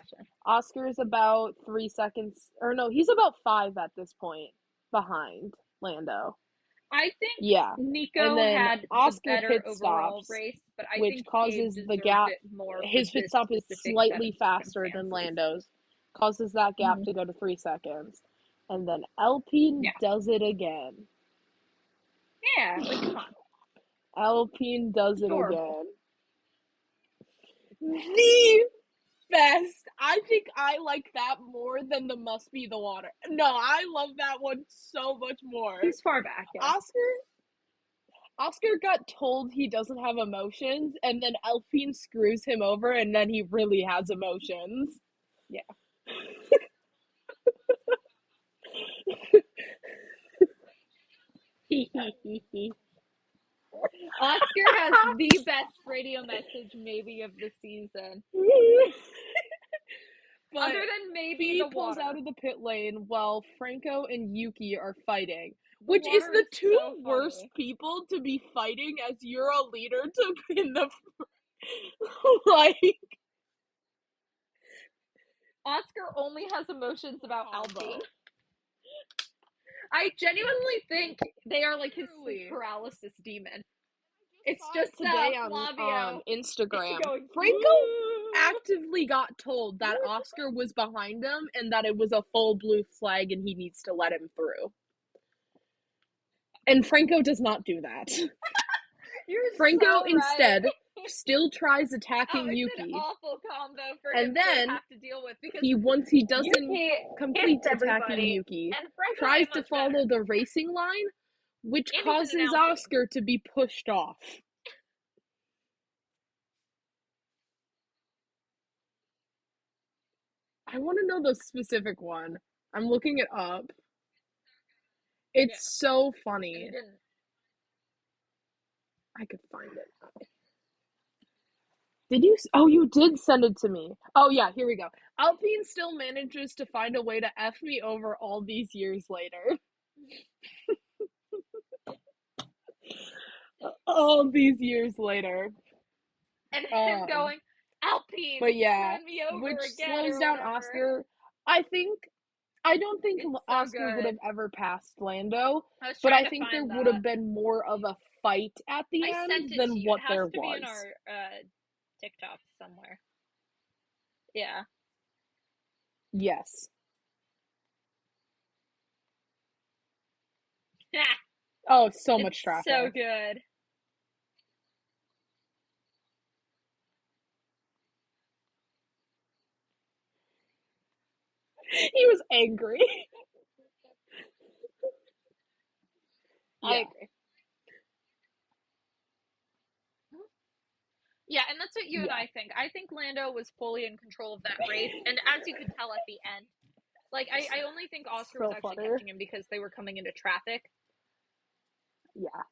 S2: Oscar is about 3 seconds, or no, he's about 5 at this point behind Lando.
S1: I think Nico
S2: and then
S1: had
S2: Oscar
S1: the better
S2: pit
S1: overall
S2: stops,
S1: race, but I
S2: which
S1: think
S2: causes
S1: Gabe
S2: the gap.
S1: More
S2: his pit stop is slightly faster than Lando's, causes that gap to go to 3 seconds, and then Alpine does it again.
S1: Yeah, like come on.
S2: Alpine does it again. The best. I think I like that more than the Must Be the Water. No, I love that one so much more.
S1: He's far back. Yeah.
S2: Oscar got told he doesn't have emotions, and then Alpine screws him over, and then he really has emotions.
S1: Yeah. Oscar has the best radio message maybe of the season.
S2: But
S1: other than maybe
S2: he pulls out of the pit lane while Franco and Yuki are fighting. Which is the two worst people to be fighting as you're a leader to in the like.
S1: Oscar only has emotions about Alpine. I genuinely think they are like his sleep paralysis demon. It's just
S2: today on Instagram. Franco actively got told that Oscar was behind him and that it was a full blue flag and he needs to let him through. And Franco does not do that. Franco instead still tries attacking Yuki.
S1: An awful combo for
S2: him to have to deal with because once he doesn't complete attacking Yuki, tries to follow the racing line, which causes Oscar to be pushed off. I want to know the specific one. I'm looking it up. It's so funny. I could find it. Did you? Oh, you did send it to me. Oh, yeah, here we go. Alpine still manages to find a way to F me over all these years later. All these years later.
S1: And him going, Alpine,
S2: but yeah,
S1: me over
S2: which
S1: again,
S2: slows down Oscar. I don't think Oscar would have ever passed Lando, but I think there would have been more of a fight at the end than what there was. It has to be in
S1: our TikTok somewhere. Yeah.
S2: Yes. Oh, so much traffic.
S1: So good.
S2: He was angry.
S1: I agree. Yeah, and that's what you and I think. I think Lando was fully in control of that race, and as you could tell at the end, like I only think Oscar was actually catching him because they were coming into traffic.
S2: Yeah.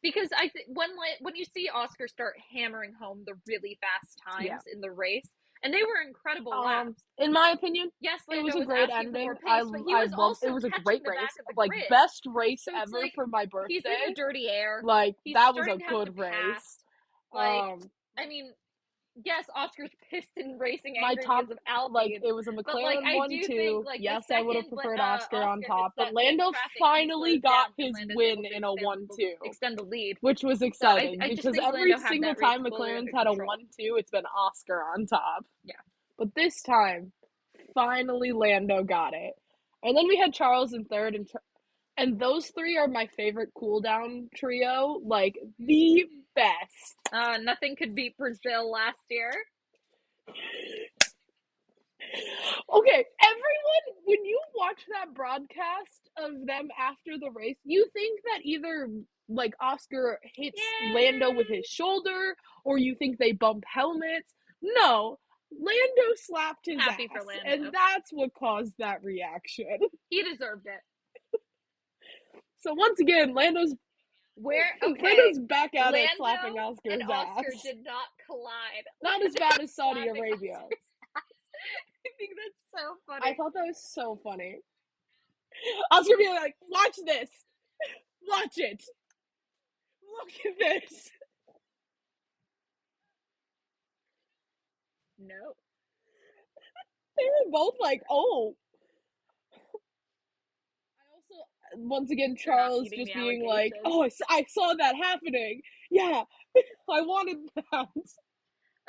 S1: Because when you see Oscar start hammering home the really fast times in the race, and they were incredible laps.
S2: In my opinion,
S1: yes,
S2: it was
S1: Lando
S2: a great
S1: asking
S2: ending.
S1: for more pace, but he was also
S2: it was a
S1: catching
S2: great
S1: the
S2: race.
S1: back of the
S2: Like
S1: grid.
S2: best race
S1: So
S2: ever
S1: like,
S2: for my birthday.
S1: he's in the dirty air.
S2: Like
S1: He's
S2: that was a
S1: starting to have
S2: good
S1: to
S2: race.
S1: pass. Like, I mean, yes, Oscar's pissed and racing angry because of Alpine.
S2: Like, it was a McLaren
S1: but, like, I
S2: 1-2.
S1: do think, like,
S2: yes,
S1: I
S2: would have preferred Oscar on top, but Lando finally got his win in a 1-2.
S1: Extend the lead.
S2: Which was exciting,
S1: so
S2: because every single time McLaren's had a 1-2, it's been Oscar on top.
S1: Yeah.
S2: But this time, finally Lando got it. And then we had Charles in third, and those three are my favorite cooldown trio. Like, the best.
S1: Nothing could beat Brazil last year.
S2: Okay, everyone, when you watch that broadcast of them after the race, you think that either, like, Oscar hits Lando with his shoulder, or you think they bump helmets. No, Lando slapped his ass,
S1: for Lando.
S2: and that's what caused that reaction.
S1: He deserved it.
S2: So once again, Lando's back at it, slapping Oscar's
S1: and Oscar
S2: ass.
S1: did not collide.
S2: Not as bad as Saudi Arabia.
S1: I think that's so funny.
S2: I thought that was so funny. Oscar being like, watch this. Watch it. Look at this.
S1: No.
S2: They were both like, oh. I also, once again, Charles just being like, oh, I saw that happening. Yeah, I wanted that.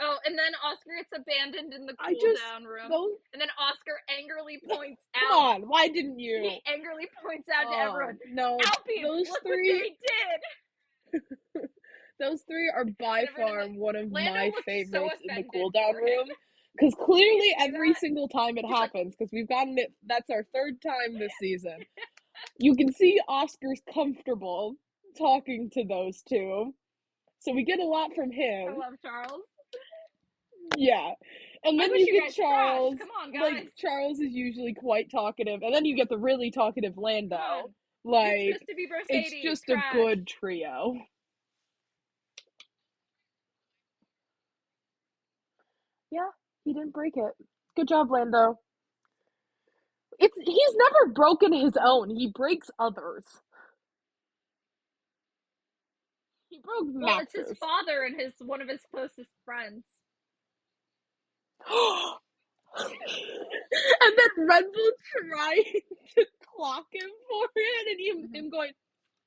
S1: Oh, and then Oscar gets abandoned in the cool-down room. And then Oscar angrily points out.
S2: Come on, why didn't you?
S1: He angrily points out to everyone.
S2: No,
S1: Alpine, look what they did.
S2: Those three are by far one of my favorites in the cool-down room. Because clearly every single time it happens, because we've gotten it, that's our third time this season. You can see Oscar's comfortable talking to those two. So we get a lot from him.
S1: I love Charles.
S2: Yeah. And then you get Charles.
S1: Come on, guys.
S2: Like, Charles is usually quite talkative. And then you get the really talkative Lando. Like, it's just a good trio. Yeah, he didn't break it. Good job, Lando. He's never broken his own. He breaks others. He broke Max's.
S1: It's his father and one of his closest friends.
S2: And then Red Bull trying to clock him for it, and him going,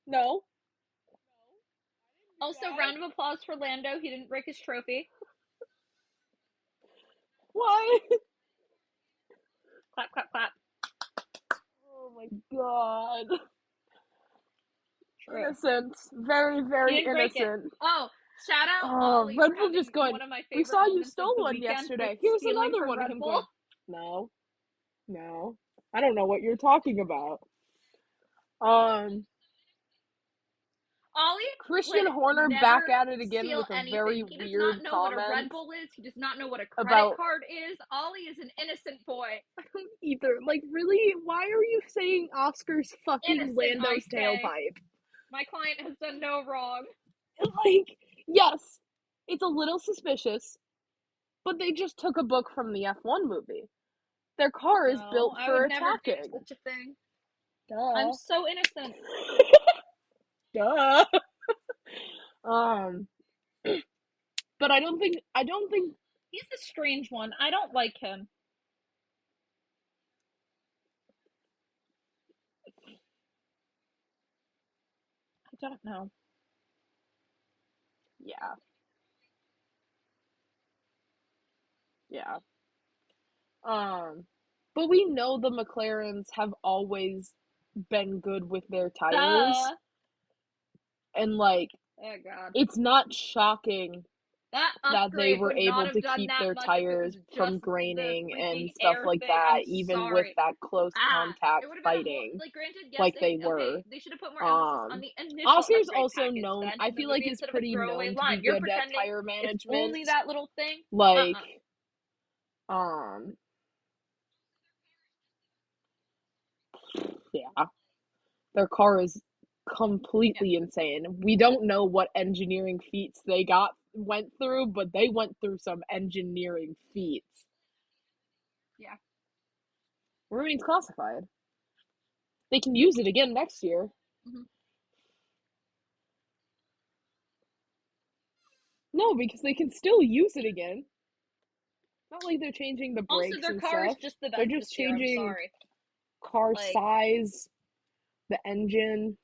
S2: no.
S1: Also, round of applause for Lando. He didn't break his trophy.
S2: Why?
S1: Clap, clap, clap.
S2: Oh my god. True. Innocent. Very, very innocent.
S1: Oh, shout out Ollie.
S2: Red Bull just going,
S1: one of my
S2: we saw you stole one yesterday. Here's another one of him going, no. I don't know what you're talking about.
S1: Ollie,
S2: Christian Horner back at it again with a very weird comment.
S1: He does not know what a Red Bull is. He does not know what a credit card is. Ollie is an innocent boy.
S2: I don't either. Like, really? Why are you saying Oscar's fucking Lando's tailpipe?
S1: My client has done no wrong.
S2: Like, yes, it's a little suspicious, but they just took a book from the F1 movie. Their car is built for attacking.
S1: Never do such a thing.
S2: Duh.
S1: I'm so innocent.
S2: Duh. But I don't think
S1: he's a strange one. I don't like him. I don't know.
S2: Yeah. But we know the McLarens have always been good with their tires. And like,
S1: oh God,
S2: it's not shocking that they were able to keep their tires from graining and stuff like that, even with that close contact fighting,
S1: granted, yes,
S2: like they were.
S1: They should have put more emphasis on the initial
S2: Oscar's also known. I feel like he's pretty known to be good at tire management.
S1: It's only that little thing.
S2: Like, yeah, their car is completely insane. We don't know what engineering feats they went through, but they went through some engineering feats.
S1: Yeah.
S2: Remains classified. They can use it again next year.
S1: Mm-hmm.
S2: No, because they can still use it again. Not like they're changing the brakes
S1: also, their
S2: and
S1: car
S2: stuff.
S1: is just the best
S2: They're just
S1: this year. I'm
S2: changing
S1: sorry.
S2: car size, the engine,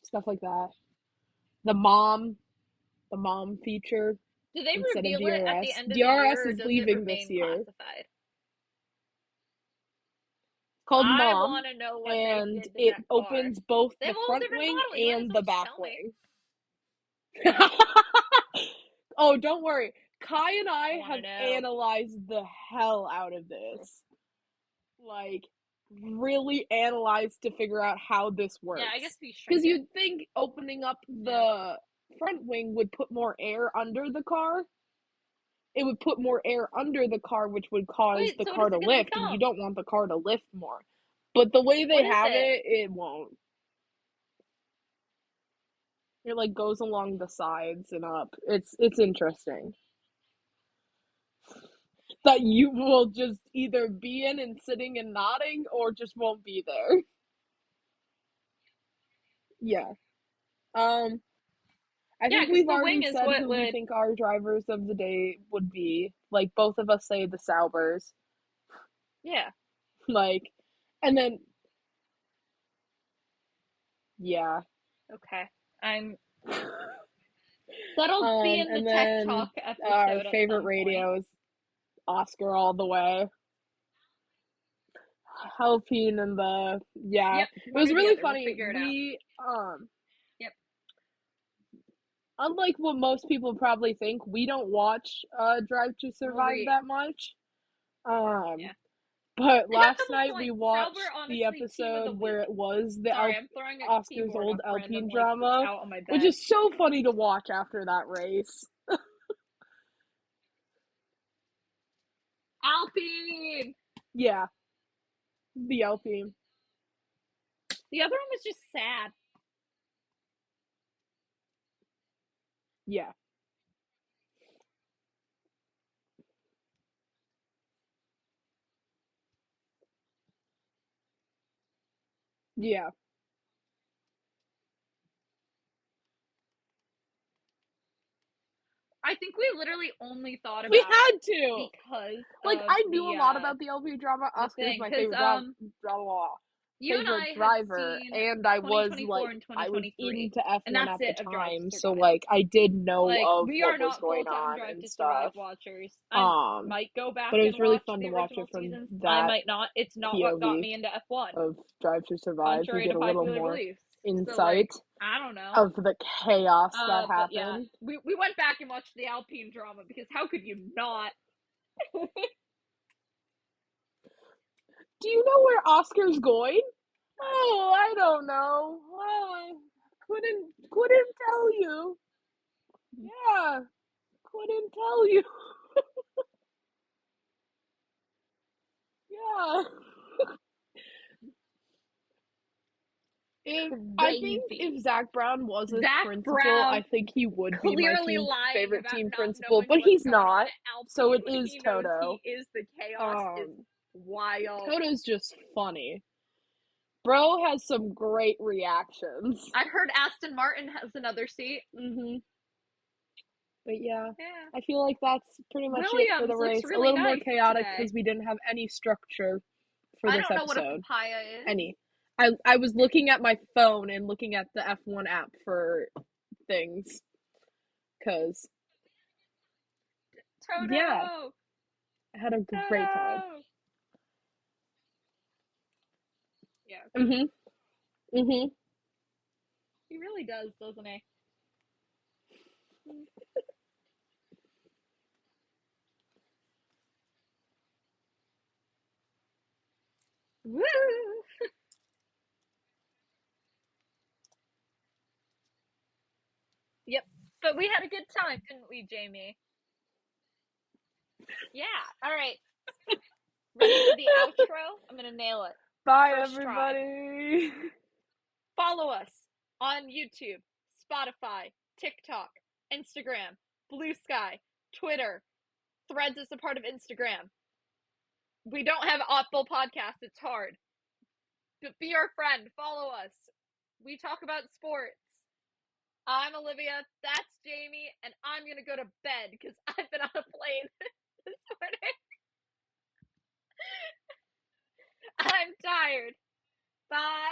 S2: stuff like that. The mom feature.
S1: Do they
S2: Instead
S1: reveal
S2: of
S1: it at
S2: DRS.
S1: the end of the
S2: DRS
S1: year, or
S2: is
S1: does it
S2: leaving this
S1: remain
S2: year.
S1: classified?
S2: Called
S1: I
S2: Mom,
S1: want to know what
S2: and
S1: they did to
S2: it
S1: that
S2: opens
S1: car.
S2: both
S1: They
S2: the
S1: have a whole
S2: front
S1: different
S2: wing
S1: model. You might as
S2: and
S1: well
S2: the
S1: just
S2: back
S1: tell me.
S2: wing. Oh, don't worry. Kai and I have analyzed the hell out of this. Like, really analyzed to figure out how this works.
S1: Yeah, I guess we should.
S2: Because you'd think opening up the front wing would put more air under the car. It would put more air under the car, which would cause the car to lift, and you don't want the car to lift more. But the way they have it, it won't. It like goes along the sides and up. It's interesting. That you will just either be in and sitting and nodding, or just won't be there. Yeah. I think we've already said who we think our drivers of the day would be. Like, both of us say the Saubers.
S1: Yeah.
S2: Like, and then, yeah.
S1: Okay. That'll be in the Tech Talk episode.
S2: Our favorite radios, Oscar all the way. Alpine and the
S1: Yep,
S2: it was really funny.
S1: Yep.
S2: Unlike what most people probably think, we don't watch Drive to Survive that much.
S1: Yeah.
S2: But last night we watched the episode where it was the Oscar's old Alpine drama, which is so funny to watch after that race.
S1: Alpine!
S2: Yeah. The Alpine.
S1: The other one was just sad.
S2: Yeah. Yeah.
S1: I think we literally only thought about
S2: it. We had to!
S1: because
S2: like, I knew a lot about the LP drama. Oscar's my favorite favorite driver, and I was into F1 at the time, so like I did know of what was going on and stuff.
S1: Watchers. I might go back,
S2: but it was
S1: and
S2: really fun to watch it from
S1: seasons.
S2: that.
S1: I might not. It's not
S2: POV
S1: what got me into F1
S2: of Drive to Survive. You get a little more insight
S1: I don't know
S2: of the chaos that happened.
S1: Yeah, we went back and watched the Alpine drama because how could you not?
S2: Do you know where Oscar's going? Oh, I don't know. I couldn't tell you. Yeah, couldn't tell you. Yeah. I think if Zach Brown wasn't principal, I think he would be my favorite team principal, but he's not. So it is Toto.
S1: He is the chaos. Is wild.
S2: Toto's just funny. Bro has some great reactions.
S1: I heard Aston Martin has another seat.
S2: But yeah, I feel like that's pretty much it for the race. A little more chaotic because we didn't have any structure for this episode. I don't know what a papaya is. I was looking at my phone and looking at the F1 app for things. Cause
S1: Toto!
S2: Yeah, I had a great time. Yeah.
S1: He really does, doesn't he? Woo! Yep. But we had a good time, didn't we, Jamie? Yeah. All right. Ready for the outro? I'm gonna nail it.
S2: Bye, everybody.
S1: Follow us on YouTube, Spotify, TikTok, Instagram, Blue Sky, Twitter. Threads is a part of Instagram. We don't have Apple Podcasts. It's hard. But be our friend. Follow us. We talk about sports. I'm Olivia. That's Jamie. And I'm going to go to bed because I've been on a plane this morning. I'm tired. Bye.